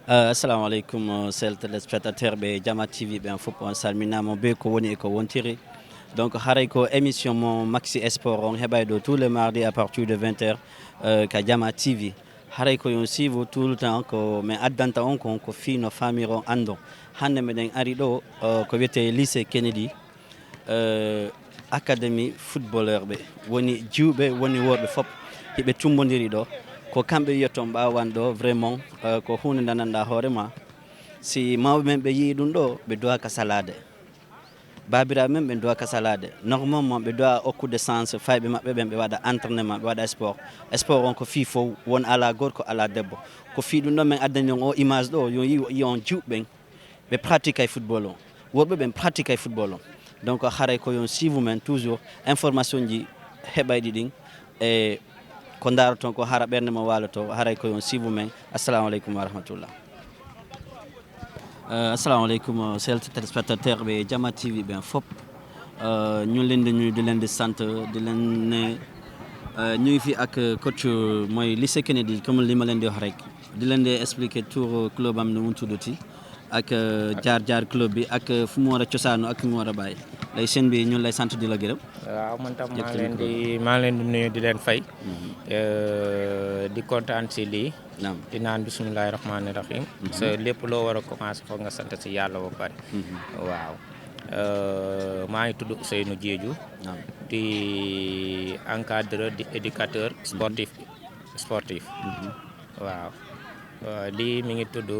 Assalamu alaikum sel téléspectateur ɓe Jama TV ɓen fof on salminama be ko woni e ko wontiri donc haray ko émission mo maxi sport on heɓay ɗo tous les mardis à partir de 20h ka Jama TV haray ko yon suivre tout le temps ko min addanta on ko fi no famire on andon hande meɗen ari ɗo ko wiyete lycée Kennedy académie footballeur ɓe woni jiwɓe woni worɓe fof hiɓe tumbodiri ɗo ko kamɓe wiyatton ɓawan ɗo vraiment ko hunde dandanɗa hoorema si mawɓe men ɓe yii ɗum ɗo ɓe dowa ka salade babiraɓe men ɓe dowa ka salade normalement ɓe dowa hokkude sens fayɓe maɓɓe ɓen ɓe waɗa entraînement ɓe waɗa sport on ko fi fof won ala gorko ala debbo ko fi ɗum ɗon min addani on o image ɗo yo yi on jiwɓen ɓe pratique ay football o worɓe ɓen pratique ay football o donc haray ko yon suive men toujours information ji heɓayɗi ɗin e ko daroton ko hara ɓernde mo waloto haray ko yon suive men assalamu aleykum wa rahmatullah assalamu aleykum sel téléspectateur ɓe Jama TV ɓen fop ñu leen di nuyu di leen di sant di leen ne ñu ngi fi ak coach mooy lycée Kennedy comme li ma leen di wax rek di leen di expliquer tour club am nu mu tuddati ak jaar club bi ak fu mu war a cosaanu ak fu mu war a bàyyi lay seen bi ñun lay sant di la gërëm. waaw man tam maa leen di nuyu di leen fay. di kontaan si lii. di naan bismillahi rahmaani rahim. parce que lépp loo war a commencé foog nga sant si yàlla ba pare. waaw maa ngi tudd Ousseynou Diédhiou. di encadreur di éducateur sportif. waaw. lii mi ngi tudd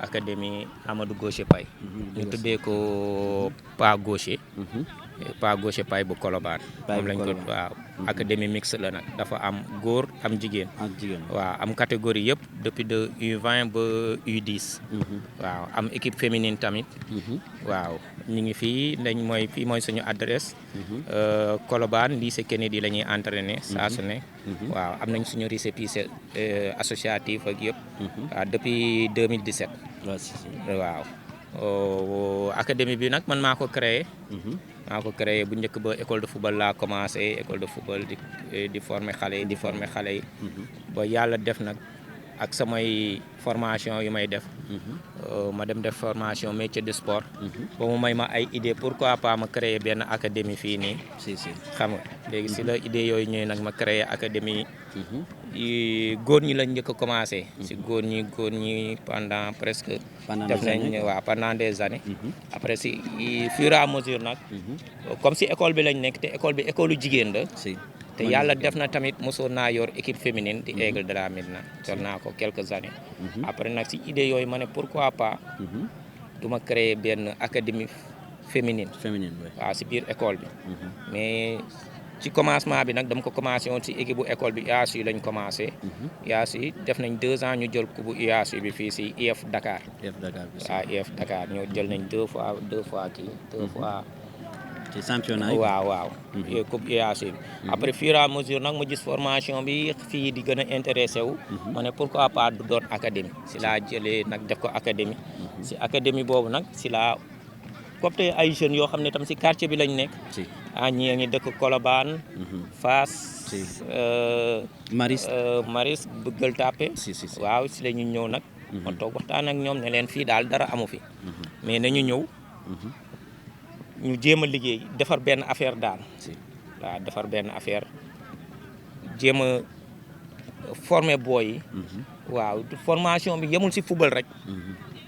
académie Amadou Gaucher Paye ñu tuddee ko pas Gaucher Paye bu Colobane moom lañ ko waaw académie mixte la nag dafa am góor am jigéen waaw am catégorie yëpp depuis de U20 ba U10 waaw am équipe féminine tamit waaw ñu ngi fii fii mooy suñu adresse Colobane lycée Kennedy la ñuy entraîner saa su ne waaw am nañ suñu récépissé associatif ak yëpp waaw depuis 2017 waaw académie bi nag man maa ko créé bu njëkk ba école de football laa commencé école de football di former xale yi ba yàlla def nag ak samay formation yu may def ma dem def formation métier de sport ba mu may ma ay idée pourquoi pas ma créer benn académie fii nii xam nga léegi si la idée yooyu ñëwee nag ma créer académie góor ñi lañ njëkk a commencé si góor ñi pendant presque def nañ waaw pendant des années après si fur et à mesure nag comme si école bi lañ nekk te école bi école jigéen la te yàlla def na tamit mosoon naa yor équipe féminine di Aigle de la Médina yor naa ko quelques années après nag si idée yooyu ma ne pourquoi pas du ma créer benn académie féminine waaw si biir école bi mais ci commencement bi nag dama ko commencé woon si équipe bu école bi UASU lañ commencé UASU def nañ 2 ans ñu jël coupe bu UASU bi fii si IF Dakar waaw IF Dakar ñoo jël nañ deux fois ci championnat waaw coupe UASU bi après fur et à mesure nag ma gis formation bi fii di gën a intéressé wu ma ne pourquoi pas du doon académie si laa jëlee nag def ko académie si académie boobu nag si laa copte ay jeunes yoo xam ne tam si quartier bi lañ nekk ñii ngi dëkk Colobane Fass Maris Gueule Tapée waaw si la ñu ñëw nag ma toog waxtaan ak ñoom ne leen fii daal dara amu fi mais nañu ñëw ñu jéem a liggéey defar benn affaire daal waaw defar benn affaire jéem a former booy yi waaw formation bi yemul si football rek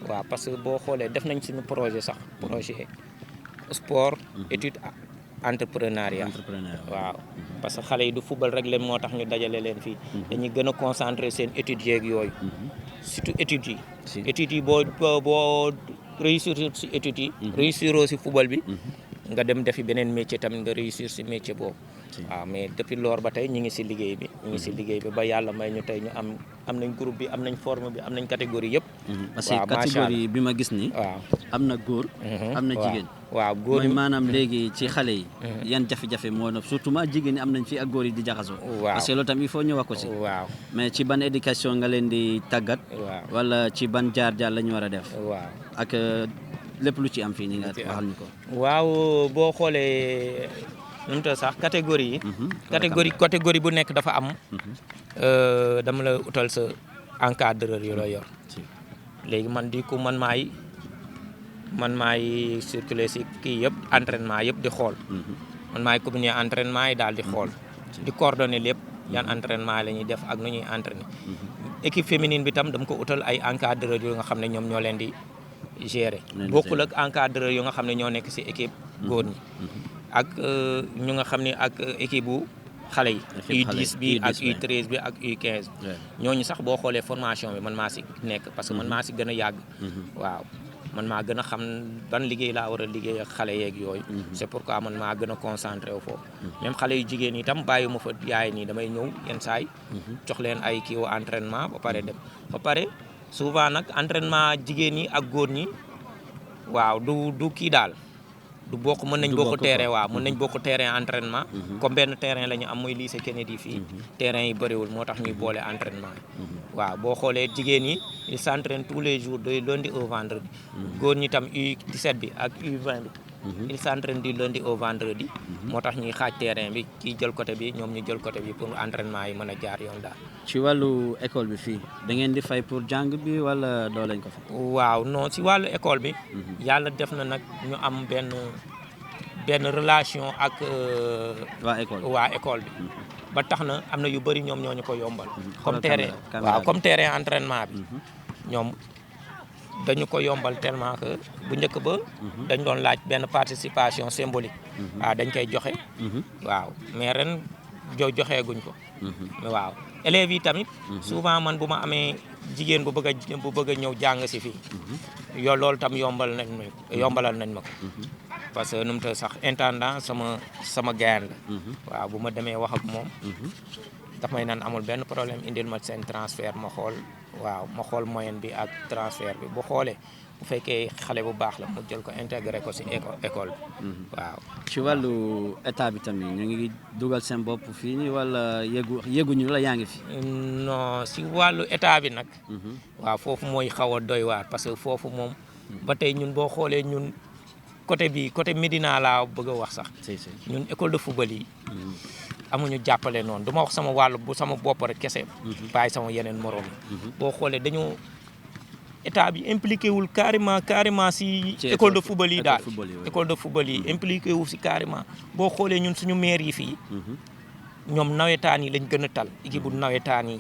waaw parce que boo xoolee def nañ suñu projet sport étude entrepreneuriat waaw parce que xale yi du football rek leen moo tax ñu dajale leen fii dañuy gën a concentrer seen études yeeg yooyu surtout études yi boo réussir si études yi réussiroo si football bi nga dem defi beneen métier tamit nga réussir si métier boobu waaw mais depuis loor ba tey ñu ngi si liggéey bi ba yàlla may ñu tey ñu am nañ groupe bi am nañ forme bi am nañ catégorie yëpp parce que catégorie bi ma gis ni waaw am na góor am na jigéen waaw góor mooy maanaam léegi ci xale yi yan jafe-jafe moo na surtout ma jigéen ñi am nañ fii ak góor yi di jaxasoo parce que loolu tam il faut ñu wax ko si waaw mais ci ban éducation nga leen di tàggat wala ci ban jaar-jaar la ñu war a def waaw ak lépp lu ci am fii nii nga waxal ñu ko waaw boo xoolee nu mu tudd sax catégorie yi catégorie bu nekk dafa am dama la utal sa encadreur yu la yor léegi man di ko man maay circuler si kii yëpp entraînement yëpp di xool man maay communiquer entraînement yi daal di xool di coordonner lépp yan entraînement la ñuy def ak nu ñuy entraîner équipe féminine bi tam dama ko utal ay encadreur yu nga xam ne ñoom ñoo leen di gérer bokkul ak encadreur yu nga xam ne ñoo nekk si équipe góor ñi ak ñu nga xam ne ak équipe bu xale yi U10 bi ak U13 bi ak U15 ñooñu sax boo xoolee formation bi man maa si nekk parce que man maa si gën a yàgg waaw man maa gën a xam ban liggéey laa war a liggéey ak xale yeeg yooyu c'est pourquoi man maa gën a concentré wu foofu même xale yu jigéen yi itam bàyyi ma fa yaay nii damay ñëw yenn saay jox leen ay kii wu entraînement ba pare dem ba pare souvent nag entraînement jigéen ñi ak góor ñi waaw du kii daal du bokk mën nañ bokk terrain waaw mën nañ bokk terrain entraînement comme benn terrain la ñu am muy lycée Kennedy fii terrain yi bëriwul moo tax ñuy boole entraînement yi waaw boo xoolee jigéen ñi ils s'entraînent tous les jours de lundi au vendredi góor ñi tam U17 bi ak U20 bi ils s'entraînent du lundi au vendredi moo tax ñuy xaaj terrain bi kii jël côté bi ñoom ñu jël côté bi pour entraînement yi mën a jaar yoon daal. ci wàllu école bi fii da ngeen di fay pour jàng bi wala doo lañ ko fay. waaw non si wàllu école bi yàlla def na nag ñu am benn relation ak waa école bi ba tax na am na yu bëri ñoom ñoo ñu ko yombal comme terrain entraînement bi ñoom dañu ko yombal tellement que bu njëkk ba dañ doon laaj benn participation symbolique waaw dañ koy joxe waaw mais ren joxeeguñ ko waaw élèves yi tamit souvent man bu ma amee jigéen bu bëgg a ñëw jàng si fii loolu tam yombalal nañ ma ko parce que nu mu ta sax intendant sama gayan la waaw bu ma demee wax ak moom daf may naan amul benn problème indil ma seen transfert ma xool moyenne bi ak transfert bi bu xoolee bu fekkee xale bu baax la mu jël ko intégré ko si école bi waaw. ci wàllu état bi tamit ñu ngi dugal seen bopp fii nii wala yëguñu la yaa ngi fi. non si wàllu état bi nag. waaw foofu mooy xaw a doy waar parce que foofu moom. ba tey ñun boo xoolee ñun côté Médina laa bëgg a wax sax. ñun école de football yi. amuñu jàppale noonu du ma wax sama wàllu bu sama bopp rek kese. bàyyi sama yeneen morom yi. boo xoolee dañu état bi impliqué wul carrément si école de football yi daal école de football yi impliqué wul si carrément boo xoolee ñun suñu maire yi fii ñoom nawetaan yi lañ gën a tal équipe bu nawetaan yi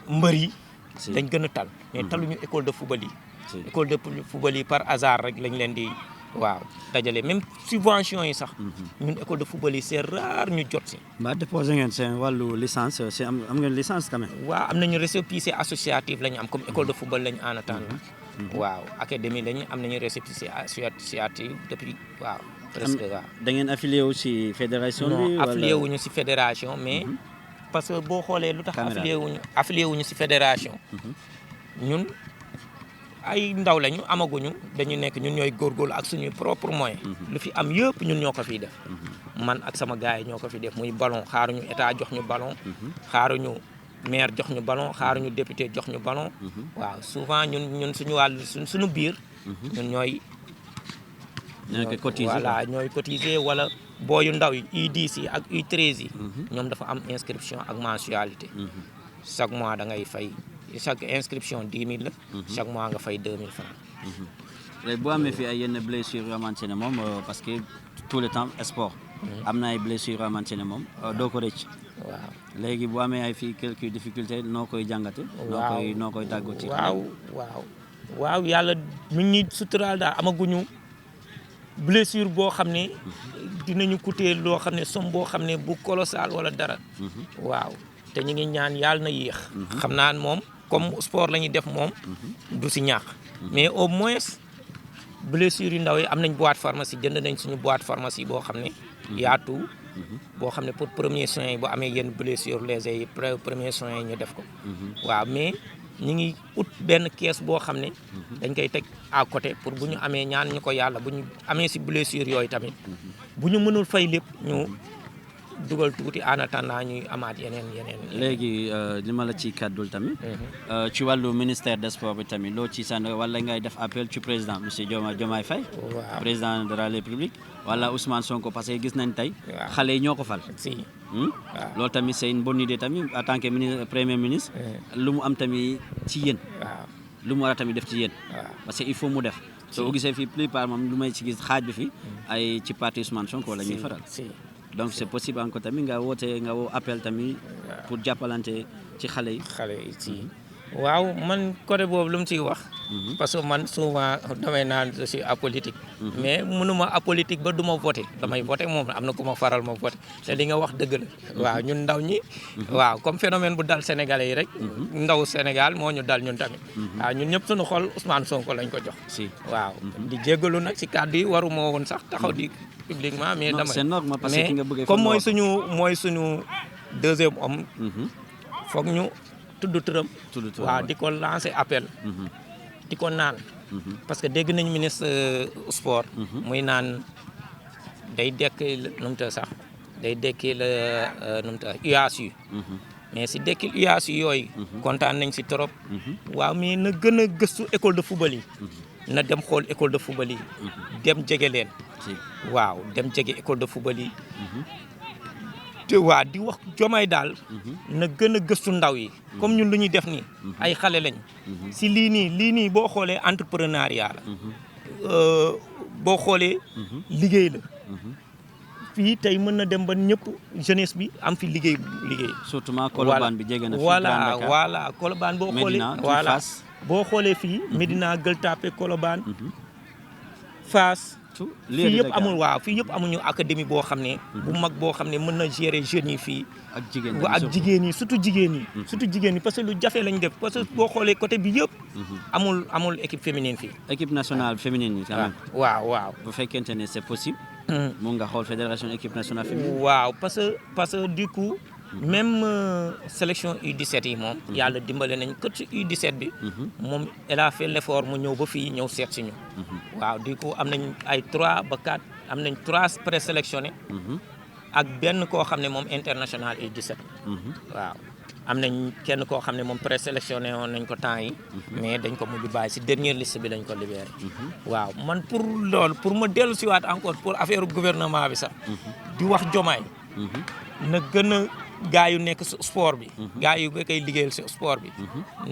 mbër yi lañ gën a tal mais taluñu école de football yi école de football yi par hasard rek lañ leen di waaw dajale même subvention yi sax ñun école de football yi c'est rare ñu jot si. mbaa déposé ngeen seen wàllu licence am ngeen licence quand même. waaw am nañu récépissé associatif la ñu am comme école de football la ñu en attendant. waaw académie lañu am nañu récépissé associatif depuis waaw. presque waaw. da ngeen affilié wu si fédération bi. non affilié wuñu si fédération mais. parce que boo xoolee lu tax affilié wuñu si fédération. ñun. ay ndaw lañu amaguñu dañu nekk ñun ñooy góorgóorlu ak suñuy propre moyen lu fi am yëpp ñun ñoo ko fiy def man ak sama gars yi ñoo ko fi def muy ballon xaaruñu état jox ñu ballon xaaruñu maire jox ñu ballon xaaruñu député jox ñu ballon waaw souvent ñun suñu wàllu suñu biir ñun ñooy cotiser wala booyu ndaw yi U10 yi ak U13 yi ñoom dafa am inscription ak mensualité chaque mois da ngay fay chaque inscription 10 000 la. chaque mois nga fay 2 000 francs. léegi boo amee fii ay yenn blessures yoo xamante ne moom parce que tout le temps sport. am na ay blessures yoo xamante ne moom doo ko rëcc. waaw léegi boo amee ay fii quelques difficultés noo koy jàngate. noo koy tàggoo ci. waaw yàlla mi ngi suturaal daal amaguñu blessure boo xam ne dinañu coûter loo xam ne somme boo xam ne bu colossal wala dara. waaw te ñu ngi ñaan yàlla na yéex. xam naa moom. comme sport la ñuy def moom du si ñàkk mais au moins blessure yu ndaw yi am nañ boîte pharmacie jënd nañ suñu boîte pharmacie boo xam ne yaatu boo xam ne pour premier soins yi boo amee yenn blessure légers yi premier soins yi ñu def ko waaw mais ñu ngi ut benn kees boo xam ne dañ koy teg à côté pour bu ñu amee ñaan ñu ko yàlla bu ñu amee si blessure yooyu tamit bu ñu mënul fay lépp ñu dugal tuuti en attendant ñuy amaat yeneen. léegi li ma la ci kàddul tamit. ci wàllu ministère des sports bi tamit loo ci sànni wala ngay def appel ci président monsieur Diomaye Faye. waaw président de la République. wala Ousmane Sonko parce que gis nañ tey. xale yi ñoo ko fal. si loolu tamit c'est une bonne idée tamit en tant que premier ministre. lu mu am tamit ci yéen. waaw lu mu war a tamit def ci yéen. parce que il faut mu def. soo gisee fii plupart moom lu may ci gis xaaj bi fi ay ci parti Ousmane Sonko la ñuy faral. donc c'est possible encore tamit nga woo appel tamit pour jàppalante ci xale yi. waaw man côté boobu lu mu ciy wax. parce que man souvent damay naan je suis apolitique. mais mënuma apolitique ba du ma voté damay voté moom am na ku ma faral ma voté te li nga wax dëgg la. waaw ñun ndaw ñi. waaw comme phénomène bu dal Sénégalais yi rek. ndaw Sénégal moo ñu dal ñun tamit. waaw ñun ñëpp suñu xol Ousmane Sonko lañ ko jox. waaw di jéggalu nag si kàddu yi waru moo woon sax taxaw di publiquement mais damay c'est normal parce que ki nga bëggee comme mooy suñu deuxième homme. foog ñu. tudd turam waaw di ko lancer appel di ko naan parce que dégg nañ ministre sport muy naan day dekki nu mu ta sax day dekki la nu mu ta UASU mais si dekki UASU yooyu kontaan nañ si trop waaw mais na gën a gëstu école de football yi na dem xool école de football yi dem jege leen waaw dem jege école de football yi te waa di wax Diomaye daal na gën a gëstu ndaw yi comme ñun lu ñuy def nii ay xale lañ si lii nii boo xoolee entrepreneuriat la boo xoolee liggéey la fii tey mën na dem ba ñëpp jeunesse bi am fi liggéey surtout Colobane bi jege na fi voilà Colobane boo xoolee voilà boo xoolee fii Médina Gueule Tapée Colobane Fass fii yëpp amul fii yëpp amuñu académie boo xam ne bu mag boo xam ne mën na gérer jeunes yi fii ak jigéen yi surtout jigéen yi parce que lu jafe lañ def parce que boo xoolee côté bi yëpp amul équipe féminine fii équipe nationale féminine yi quand même waaw bu fekkente ne c'est possible mun nga xool fédération équipe nationale féminine waaw parce que du coup même sélection U17 yi moom yàlla dimbale nañ que ci U17 bi moom elle a fait l'effort mu ñëw ba fii ñëw seet si ñu waaw du coup am nañ ay 3 ba 4 am nañ 3 présélectionnés ak benn koo xam ne moom international U17 waaw am nañ kenn koo xam ne moom présélectionné woon nañ ko temps yi mais dañ ko mujj bàyyi si dernière liste bi lañ ko libéré waaw man pour loolu pour ma dellu siwaat encore pour affaire gouvernement bi sax di wax Diomaye na gën a gaa yu nekk si sport bi gaa yu nga koy liggéeyal si sport bi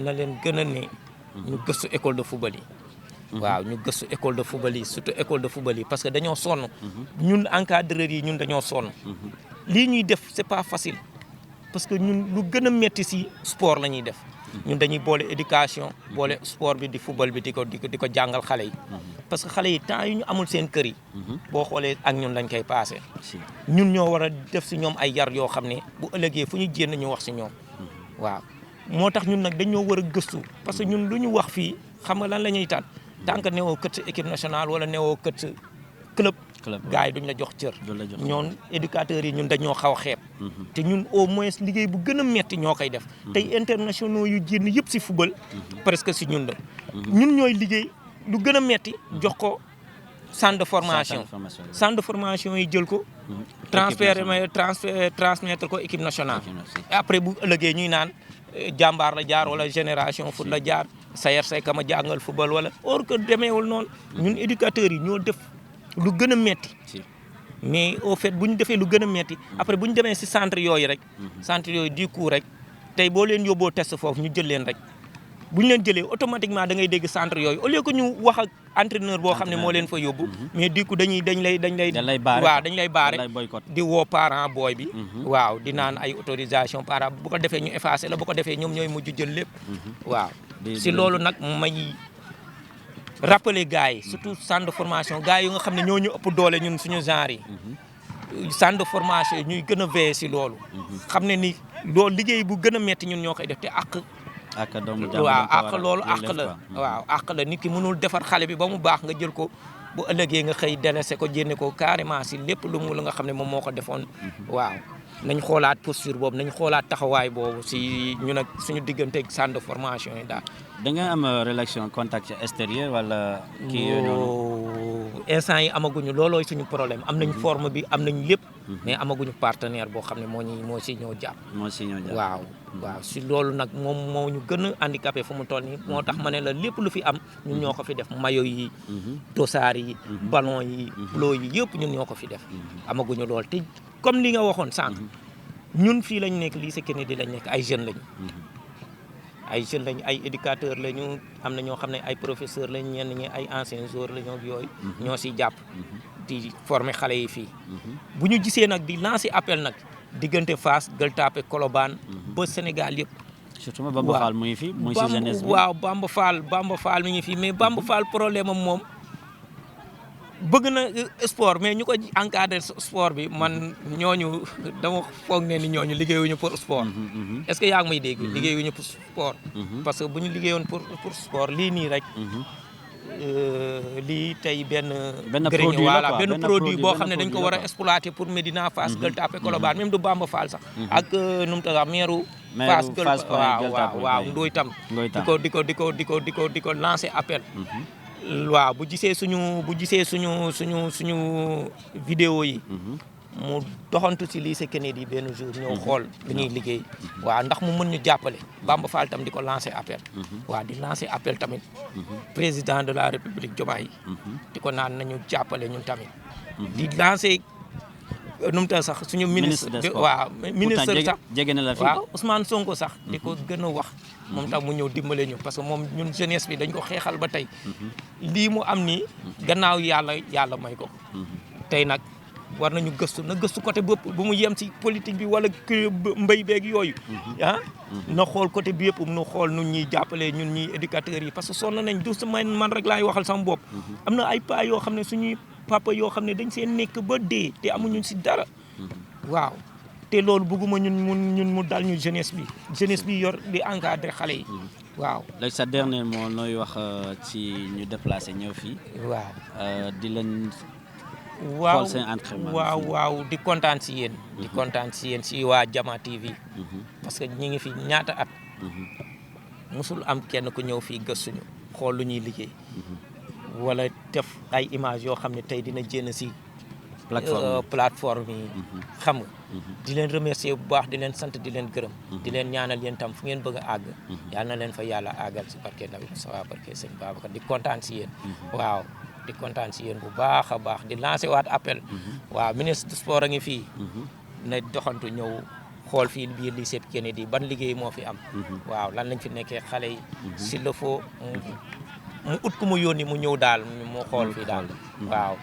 na leen gën a ne ñu gëstu école de football yi waaw ñu gëstu école de football yi surtout école de football yi parce que dañoo sonn ñun encadreurs yi ñun dañoo sonn lii ñuy def c'est pas facile parce que ñun lu gën a metti si sport la ñuy def ñun dañuy boole éducation boole sport bi di football bi di ko jàngal xale yi parce que xale yi temps yu ñu amul seen kër yi boo xoolee ak ñun lañ koy passé ñun ñoo war a def si ñoom ay yar yoo xam ne bu ëllëgee fu ñu jénn ñu wax si ñoom waaw moo tax ñun nag dañoo war a gëstu parce que ñun lu ñu wax fii xam nga lan la ñuy tànn tant que newoo kët sa équipe nationale wala newoo kët sa club gars yi duñ la jox cër ñoon éducateurs yi ñun dañoo xaw a xeeb te ñun au moins liggéey bu gën a metti ñoo koy def tey internationaux yu génn yëpp si football presque si ñun la ñun ñooy liggéey lu gën a metti jox ko centre de formation yi jël ko transmettre ko équipe nationale et après bu ëllëgee ñuy naan jàmbaar la jaar wala génération foot la jaar Sayer Say Kama jàngal football wala or que demeewul noonu ñun éducateurs yi ñoo def lu gën a metti mais au fait bu ñu defee lu gën a metti après bu ñu demee si centre yooyu rek centre yooyu du coup rek tey boo leen yóbboo test foofu ñu jël leen rek bu ñu leen jëlee automatiquement da ngay dégg centre yooyu au lieu que ñu wax ak entraîneur boo xam ne moo leen fa yóbbu mais du coup dañ lay baare di woo parent booy bi waaw di naan ay autorisation parent bu ko defee ñu effacé la bu ko defee ñoom ñooy mujj jël lépp waaw si loolu nag may rappeler gars yi surtout centre de formation gars yi nga xam ne ñoo ñu ëpp doole ñun suñu genre yi centre de formation yi ñuy gën a veiller si loolu xam ne ni loolu liggéey bu gën a metti ñun ñoo koy def te loolu àq la nit ki mënul defar xale bi ba mu baax nga jël ko bu ëllëgee nga xëy délaissé ko jénne ko carrément si lépp lu mu la nga xam ne moom moo ko defoon waaw nañ xoolaat posture boobu nañ xoolaat taxawaay boobu si ñun ak suñu digganteeg centre de formation yi daal. da nga am relation contact extérieur wala kii yooyu noonu. instant yi amaguñu loolooy suñu problème am nañ forme bi am nañ lépp. mais amaguñu partenaire boo xam ne moo si ñëw jàpp. waaw si loolu nag moom moo ñu gën a handicapé fu mu toll nii moo tax ma ne la lépp lu fi am ñun ñoo ko fi def maillot yi dossard yi ballon yi plo yi yëpp ñun ñoo ko fi def amaguñu lool te comme li nga waxoon sànq ñun fii lañ nekk lycée Kennedy lañ nekk ay jeunes lañu ay jeunes lañu ay éducateurs lañu am na ñoo xam ne ay professeurs lañu ñenn ñi ay anciens joueurs lañu ak yooyu. ñoo siy jàpp di former xale yi fii. bu ñu gisee nag di lancer appel nag diggante Fass Gueule Tapée Colobane ba Sénégal yëpp. surtout Bamba Fall mu ngi fi muy si jeunesse bi. waaw Bamba Fall mi ngi fi mais Bamba Fall problème am moom bëgg na sport mais ñu ko encadré sport bi man ñooñu dama foog ne ni ñooñu liggéeyuñu pour sport. est-ce que yaa ngi may dégg. liggéeyuñu pour sport. parce que bu ñu liggéeyoon pour sport lii nii rek. lii tey benn produit voilà benn produit boo xam ne dañ ko war a exploiter pour Médina Fass Gueule Tapée Colobane même du Bamba Fall sax. ak nu mu tax meeru Fass waaw Ndoye tam. di ko lancer appel. waaw bu gisee suñu vidéo yi. mu doxantu ci lycée Kennedy benn jour ñëw xool li ñuy liggéey. waaw ndax mu mën ñu jàppale Bamba Fall tam di ko lancer appel. waaw di lancer appel tamit. président de la République Diomaye. di ko naan nañu jàppale ñun tamit. di lancer nu mu tax sax suñu ministre waaw ministre sax jege na la fi waaw Ousmane Sonko sax di ko gën a wax. moom tam mu ñëw dimbale ñu parce que moom ñun jeunesse bi dañ ko xeexal ba tey. lii mu am nii gannaaw yàlla may ko. tey nag war nañu gëstu côté bopp bu mu yem ci politique bi wala mbéy beeg yooyu. na xool côté bi yëpp nu xool nu ñuy jàppalee ñun ñuy éducateurs yi parce que sonn nañ du man rek laay waxal sama bopp. am na ay paa yoo xam ne suñuy papa yoo xam ne dañ seen nekk ba dee te amuñu ci dara. waaw te loolu bëgguma ñun mu dal ñu jeunesse bi yor di encadrer xale yi. waaw léegi sa dernier mot nooy wax ci ñu déplacé ñëw fii. waaw di leen. waaw waaw di kontaan si yéen. di kontaan si yéen si waa Jama TV. parce que ñi ngi fi ñaata at. musul am kenn ku ñëw fii gëstuñu xool lu ñuy liggéey. wala def ay image yoo xam ne tey dina jénn si. plateforme yi. xam nga. di leen remercier bu baax di leen sant di leen gërëm. di leen ñaanal yéen tam fu ngeen bëgg a àgg. yal na leen fa yàlla àggal si barke Nabi Mustafa barke Sëñ Babacar di kontaan si yéen. waaw. di kontaan si yéen bu baax a baax di lancer waat appel. waaw ministre du sport a ngi fii. na doxantu ñëw xool fii biir lycée Kennedy ban liggéey moo fi am. waaw lan lañ fi nekkee xale yi. s'il le faut mu ut ku mu yónni mu ñëw daal mu xool fii daal. waaw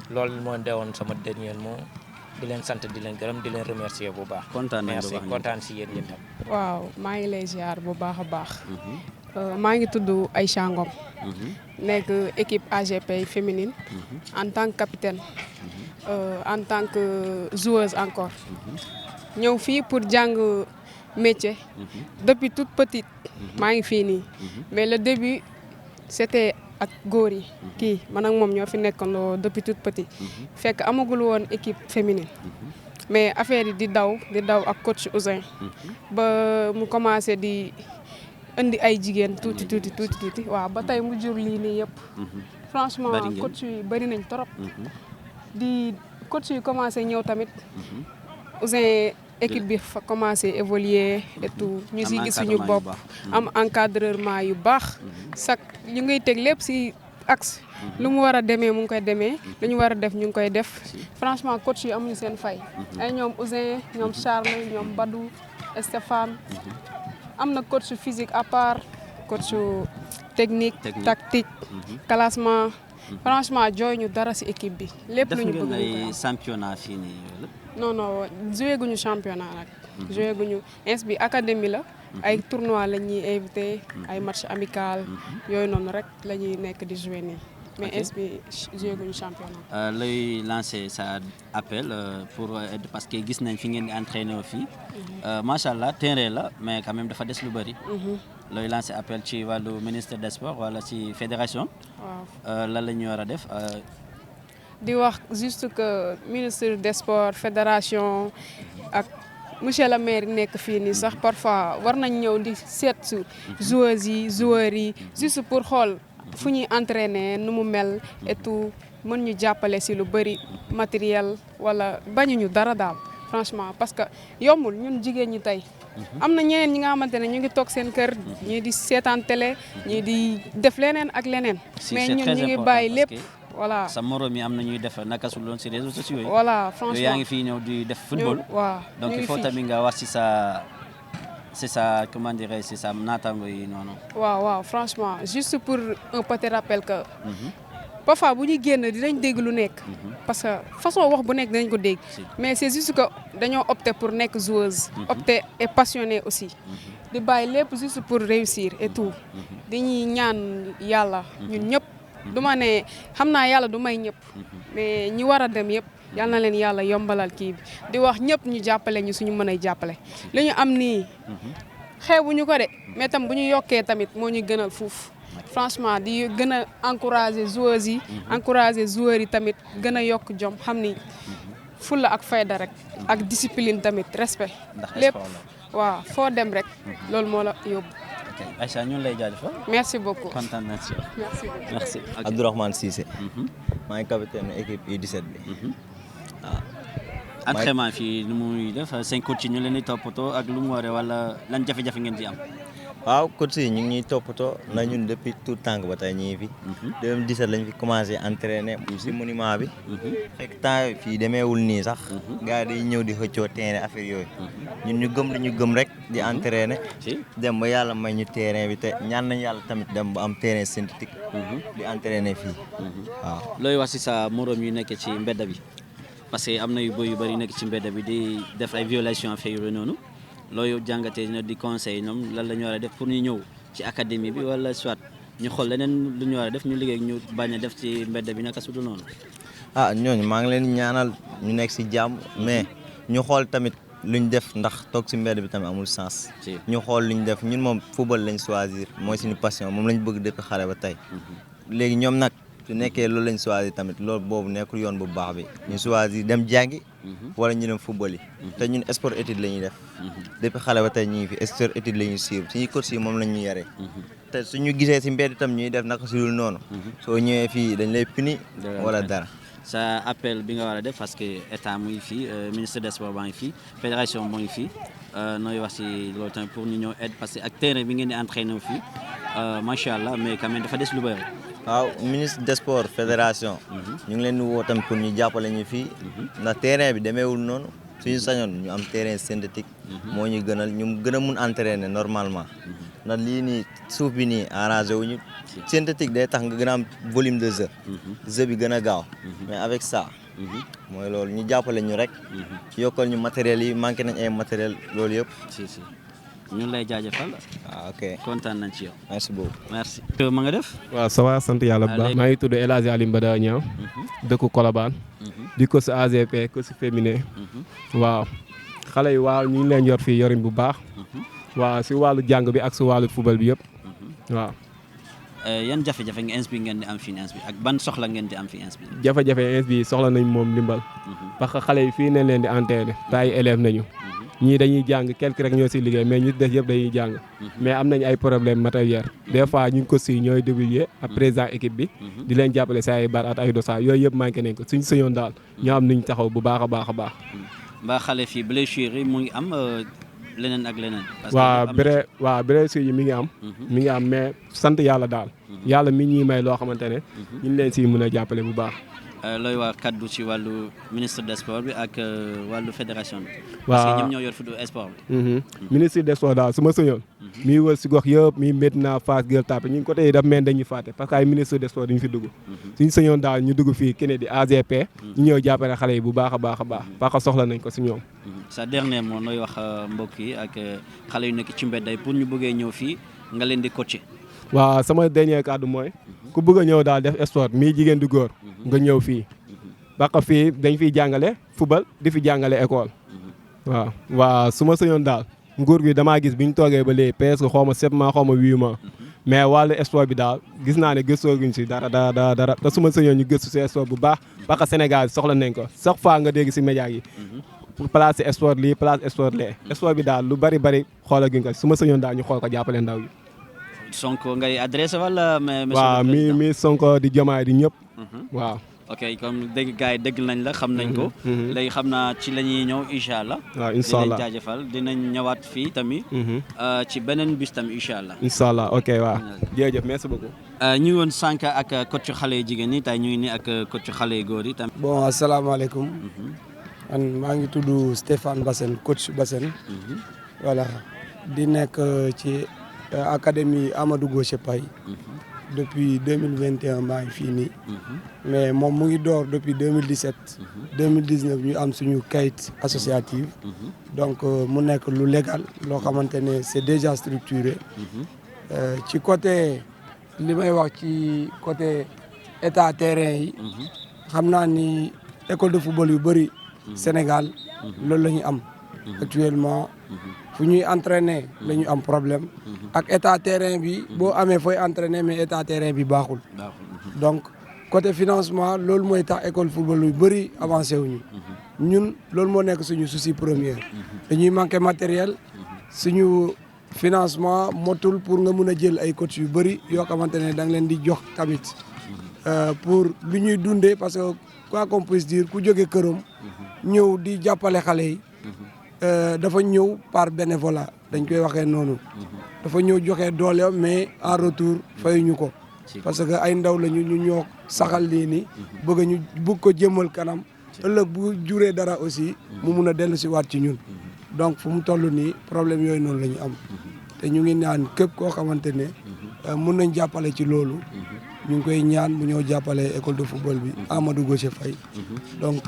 loolu moo deewoon sama dernier mot di leen sant di leen gërëm di leen remercier bu baax. kontaan si yéen tam. waaw maa ngi lay ziar bu baax a baax. maa ngi tudd Aïcha Ngom. nekk équipe AGP féminine. en tant que capitaine. en tant que joueuse encore. ñëw fii pour jàng métier. depuis toute petite. maa ngi fii nii. mais le début c'était ak góor yi. kii man ak moom ñoo fi nekkandoo depuis toute petite. fekk amagul woon équipe féminine. mais affaire yi di daw ak coach Ousin. ba mu commencé di. indi ay jigéen tuuti waaw ba tey mu jur lii nii yëpp. franchement coach yi bëri nañ trop. di coach yi commencé ñëw tamit. Ouzin équipe bi fa commencé évoluer et tout ñu si gis suñu bopp. am encadrement yu baax. chaque ñu ngay teg lépp si axe. lu mu war a demee mu ngi koy demee. lu ñu war a def ñu ngi koy def. franchement coach yi amuñu seen fay. ay ñoom Ouzin ñoom Charles ñoom Badou Stéphane. am na coach physique à part coach technique tactique classement franchement jooy ñu dara ci équipe bi lépp lu ñu bëgg ay championnat fii nii non joué guñu championnat nag joué guñu ins bi académie la ay tournoi la ñuy invité ay match amical yooyu noonu rek la ñuy nekk di joué nii mais ins bi joué guñu championnat lay lancer sa appel pour parce que gis nañ fi ngeen di entraîné fii macha allah terrain la mais quand même dafa des lu bëri looy lancer appel ci wàllu ministre des sports wala ci fédération waaw lan la ñu war a def di wax juste que ministre des sports fédération ak monsieur le maire nekk fii nii sax parfois war nañ ñëw di seet joueurs yi juste pour xool fu ñuy entraîner nu mu mel et tout mën ñu jàppale si lu bëri matériel wala bañuñu dara daal franchement parce que yombul ñun jigéen ñi tey am na ñeneen ñi nga xamante ne ñu ngi toog seen kër ñii di seetaan télé ñii di def leneen ak leneen mais ñun ñu ngi bàyyi lépp voilà sa morom yi am na ñuy def naka su loon si réseaux sociaux yi voilà franchement yaa ngi fii ñëw di def football waaw donc il faut tamit nga wax si sa c'est ça, comment dirais-je, c'est ça naataango yi noonu. waaw franchement juste pour un petit rappel que parfois bu ñuy génn dinañ dégg lu nekk parce que façon wax bu nekk dinañ ko dégg mais c'est juste que dañoo opter pour nekk joueuse opter et passionné aussi di bàyyi lépp juste pour réussir et tout dañuy ñaan yàlla ñun ñëpp du ma ne xam naa yàlla du may ñëpp mais ñi war a dem yëpp yal na leen yàlla yombalal kii bi di wax ñëpp ñu jàppale ñu suñu mën a jàppale li ñu am nii xeebuñu ko de mais tam bu ñu yokkee tamit moo ñu gënal fuuf franchement di gën a encourager joueurs yi encourager joueurs yi tamit gën a yokk jom xam ni fulla ak fayda rek ak discipline tamit respect lépp waaw foo dem rek loolu moo la yóbbu. Aïcha ñun lay jaajëfal. merci beaucoup kontaan nañ si yow. merci. Abdourahmane Cissé. maa ngi capitaine équipe U17 bi. waaw. entraînement fii nu muy def seen coach ñu leen di toppatoo ak lu mu waree wala lan jafe-jafe ngeen ci am. waaw coach yi ñu ngi ñuy toppatoo na ñun depuis tout temps ba tey ñu ngi fi. 2017 lañ fi commencé entraîner si monument bi. fekk temps fii demeewul nii sax. gars yi day ñëw di xëccoo terrain affaire yooyu. ñun ñu gëm li ñu gëm rek di entraîner. dem ba yàlla may ñu terrain bi te ñaan nañ yàlla tamit dem ba am terrain synthétique. di entraîner fii. waaw looy wax si sa morom yu nekk ci mbedd bi parce que am na yu bëri nekk ci mbedd bi di def ay violation affaire yooyu noonu. looy jàngatee na di conseil ñoom lan la ñu war a def pour ñu ñëw ci académie bi wala soit ñu xool leneen lu ñu war a def ñu liggéey ñu bañ a def ci mbedd bi naka su dul noonu. ñooñu maa ngi leen ñaanal ñu nekk si jàmm mais ñu xool tamit luñ def ndax toog si mbedd bi tamit amul sens. ñu xool luñ def ñun moom football lañ choisir mooy suñu passion moom lañ bëgg depuis xale ba tey. léegi ñoom nag su nekkee loolu lañ choisir tamit loolu boobu nekkul yoon bu baax bi ñu choisir dem jàngi. wala ñu dem football yi. te ñun sport étude la ñuy def. depuis xale ba tey ñu ngi fi sport étude la ñuy suivre suñuy coach yi moom la ñu yaree. te suñu gisee si mbedd itam ñuy def naka si dul noonu. soo ñëwee fii dañ lay puni wala dara. sa appel bi nga war a def parce que état mu ngi fii ministre des sports baa ngi fii fédération moo ngi fii nooy wax si loolu tamit pour ñu ñëw aide parce que ak terrain bi ngeen di entraîné fii macha allah mais quand même dafa des lu bëri. waaw ministre des sports fédération. ñu ngi leen di woo tamit pour ñu jàppale ñu fii. ndax terrain bi demeewul noonu suñu sañoon ñu am terrain synthétique. moo ñu gënal ñu gën a mun entraîner normalement. ndax lii nii suuf bi nii arrangé wuñu synthétique day tax nga gën a am volume de jeu bi gën a gaaw. mais avec ça. mooy loolu ñu jàppale ñu rek. yokkal ñu matériel yi manqué nañ ay matériel loolu yëpp. si ñun lay jaajëfal. ok kontaan nañ ci yow. merci beaucoup. merci. ma nga def. waaw ça va sant yàlla bu baax. maa ngi tudd El Hadji Ali Mbada Niang. dëkku Colobane. di ko si AGP ko si féminin. waaw xale yi waaw ñu ngi leen yor fii yorin bu baax. waaw si wàllu jàng bi ak si wàllu football bi yëpp. waaw. yan jafe-jafe nga inspi ngeen di am fii inspi ak ban soxla ngeen di am fii inspi. jafe-jafe inspi soxla nañ moom ndimbal. parce que xale yi fii ne leen di entraîner te ay élèves nañu. ñii dañuy jàng quelque rek ñoo si liggéey mais ñu des yëpp dañuy jàng. mais am nañ ay problème matériel des fois ñu ngi ko si ñooy débrouiller ak président équipe bi. di leen jàppale si ay bar at ay dosa yooyu yëpp manqué nañ ko suñ sëñoon daal ñoo am nuñ taxaw bu baax a baax a baax. mbaa xale fii blessure yi mu ngi am leneen ak leneen. waaw blessure yi mi ngi am. mi ngi am mais sant yàlla daal. yàlla mi ñuy may loo xamante ne. ñu leen si mën a jàppale bu baax. looy wax kaddu ci wàllu ministre des sports bi ak wàllu fédération bi. waaw parce que ñoom ñoo yor football sport bi. ministre des sports daal su ma sëñoon. mi wër si gox yëpp mi Médina Fass Gueule Tapée ñu ngi côté yi daf mel dañuy fàtte parce que ay ministre des sports dañu fi dugg. suñu sëñoon daal ñu dugg fii keneen di AGP. ñu ñëw jàppale xale yi bu baax a baax a baax. parce que soxla nañ ko si ñoom. sa dernier mot nooy wax mbokk yi ak xale yu nekk ci mbedd yi pour ñu bëggee ñëw fii nga leen di coacher. waaw sama dernier kàddu mooy. ku bëgg a ñëw daal def sport mii jigéen du góor. nga ñëw fii. parce que fii dañ fiy jàngale football di fi jàngale école. waaw su ma sëñoon daal nguur gi damaa gis bi ñu toogee ba léegi presque xaw ma 7 mois xaw ma 8 mois. mais wàllu sport bi daal gis naa ne gëstoo guñ si dara te su ma sëñoon ñu gëstu si sport bu baax parce que Sénégal soxla nañ ko chaque fois nga dégg si média yi. pour placer sport lii place sport lee. sport bi daal lu bari xoolal guñ ko su ma sëñoon daal ñu xool ko jàppale ndaw yi. Sonko ngay adressé wala. waaw mi Sonko di Diomaye di ñëpp. waaw. ok comme dégg gars yi dégg nañ la xam nañ ko. léegi xam naa ci la ñuy ñëw incha allah. waaw incha allah dinañ jaajëfal dinañ ñëwaat fii tamit. ci beneen bis tamit incha allah. incha allah ok waaw. jërëjëf merci beaucoup. ñu ngi woon sànq ak coach xale yu jigéen ñi tey ñu ngi nii ak coach xale yu góor yi tamit. bon asalaamaaleykum. man maa ngi tudd Stéphane Bassène coach Bassène. voilà di nekk ci académie Amadou Gaucher Paye depuis 2021 maa ngi fii nii mais moom mu ngi door depuis 2017 2019 ñu am suñu kayit associative donc mu nekk lu légal loo xamante ne c'est déjà structuré ci côté li may wax ci côté état terrain yi xam naa ni école de football yu bëri Sénégal loolu la ñu am actuellement fu ñuy entraîner la ñu am problème ak état terrain bi boo amee fooy entraîner mais état terrain bi baaxul donc côté financement loolu mooy tax école football yu bëri avancé wuñu ñun loolu moo nekk suñu souci premier dañuy manqué matériel suñu financement motul pour nga mun a jël ay coach yu bëri yoo xamante ne da nga leen di jox tamit pour lu ñuy dundee parce que quoi qu'on puisse dire ku jóge këram ñëw di jàppale xale yi dafa ñëw par bénévolat dañ koy waxee noonu dafa ñëw joxe doole mais en retour fayuñu ko parce que ay ndaw lañu ñu ñoo saxal lii ni bëgg ko jëmal kanam ëllëg bu juree dara aussi mu mun a dellu si waat ci ñun donc fu mu toll nii problème yooyu noonu la ñu am te ñu ngi ñaan képp koo xamante ne mun nañ jàppale ci loolu ñu ngi koy ñaan mu ñëw jàppale école de football bi Amadou Gaucher Faye donc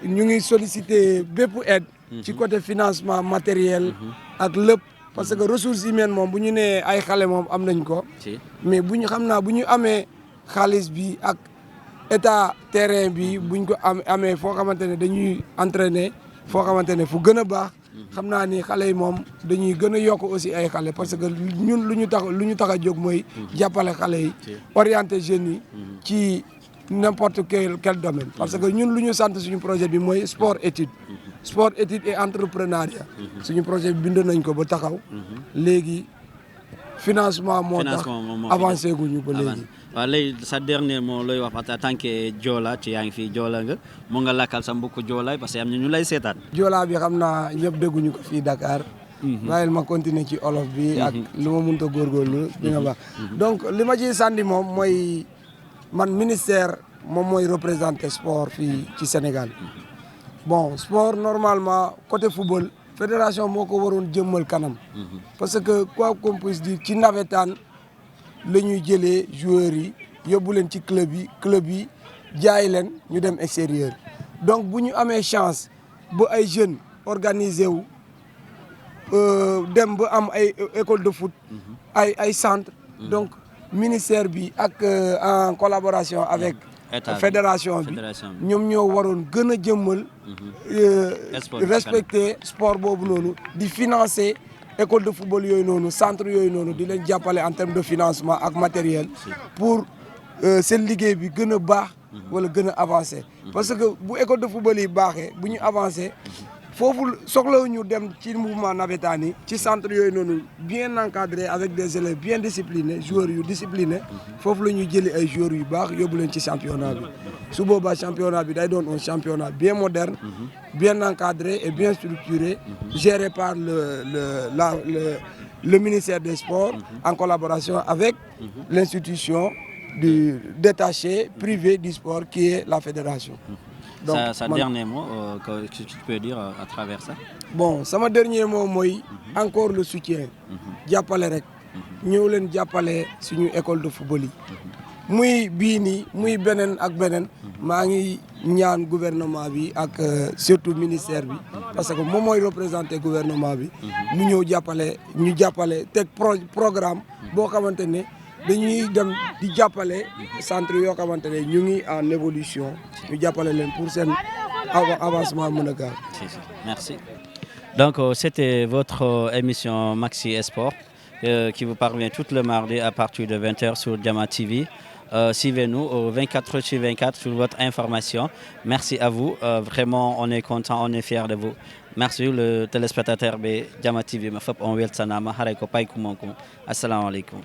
ñu ngi solliciter bépp aide ci côté financement matériel ak lépp parce que ressources humaines moom bu ñu nee ay xale moom am nañ ko mais bu ñu xam naa bu ñu amee xaalis bi ak état terrain bi buñ ko amee foo xamante ne dañuy entraîner foo xamante ne fu gën a baax xam naa ni xale yi moom dañuy gën a yokk aussi ay xale parce que ñun lu ñu tax a jóg mooy jàppale xale yi orienter jeunes yi ci n'importe quel domaine parce que ñun lu ñu sant suñu projet bi mooy sport étude et entrepreneuriat suñu projet bi bind nañ ko ba taxaw léegi financement moo tax avancé guñu ba léegi waaw léegi sa dernier mot looy wax en tant que Joola ci yaa ngi fii Joola nga mu nga lakkal sa mbokku Joolaay parce que am na ñu lay seetaan Joola bi xam naa ñëpp dégguñu ko fii Dakar bàyyil ma continuer ci olof bi ak lu ma mënta góorgóorlu di nga baax donc li ma ciy sànni moom mooy man ministère moom mooy représenté sport fii ci Sénégal bon sport normalement côté football fédération moo ko waroon jëmmal kanam parce que quoi qu'on puisse dire ci nawetaan la ñuy jëlee joueurs yi yóbbu leen ci club yi jaay leen ñu dem extérieur donc bu ñu amee chance ba ay jeunes organisé wu dem ba am ay école de foot ay centre donc ministère bi ak en collaboration avec fédération bi ñoom ñoo waroon gën a jëmmal respecter sport boobu noonu di financer école de football yooyu noonu centre yooyu noonu di leen jàppale en termes de financement ak matériel pour seen liggéey bi gën a baax wala gën a avancer parce que bu école de football yi baaxee bu ñu avancer foofu soxlawuñu dem ci mouvement navétane yi ci centre yooyu noonu bien encadré avec des élèves bien disciplinés joueurs yu disciplinés foofu la ñuy jëli ay joueurs yu baax yóbbu leen ci championnat bi su boobaa championnat bi day doon un championnat bien moderne bien encadré et bien structuré géré par le ministère des Sports en collaboration avec l'institution du détaché privé du sport qui est la fédération. Donc, ça dernier mot que tu peux dire à travers ça. Bon, sama dernier mot mooy encore le soutien. jàppale rek ñëw leen jàppale suñu école de football yi. muy bii nii muy beneen ak beneen maa ngi ñaan gouvernement bi ak surtout ministère bi parce que moom mooy représenter gouvernement bi. mu ñëw ñu jàppale teg programme boo xamante ne dañuy dem di jàppale centre yoo xamante ne ñu ngi en évolution ñu jàppale leen pour seen avancement mën a gaaw. Merci. Donc c'était votre émission Maxi Sport qui vous parvient tout le mardi à partir de 20h sur Jama TV. Suivez-nous au 24/24 sur votre information. Merci à vous. Vraiment, on est content, on est fiers de vous. Merci le téléspectateur de Jama TV. On weltanama hareko pay kumonkum. Assalamu alaikum.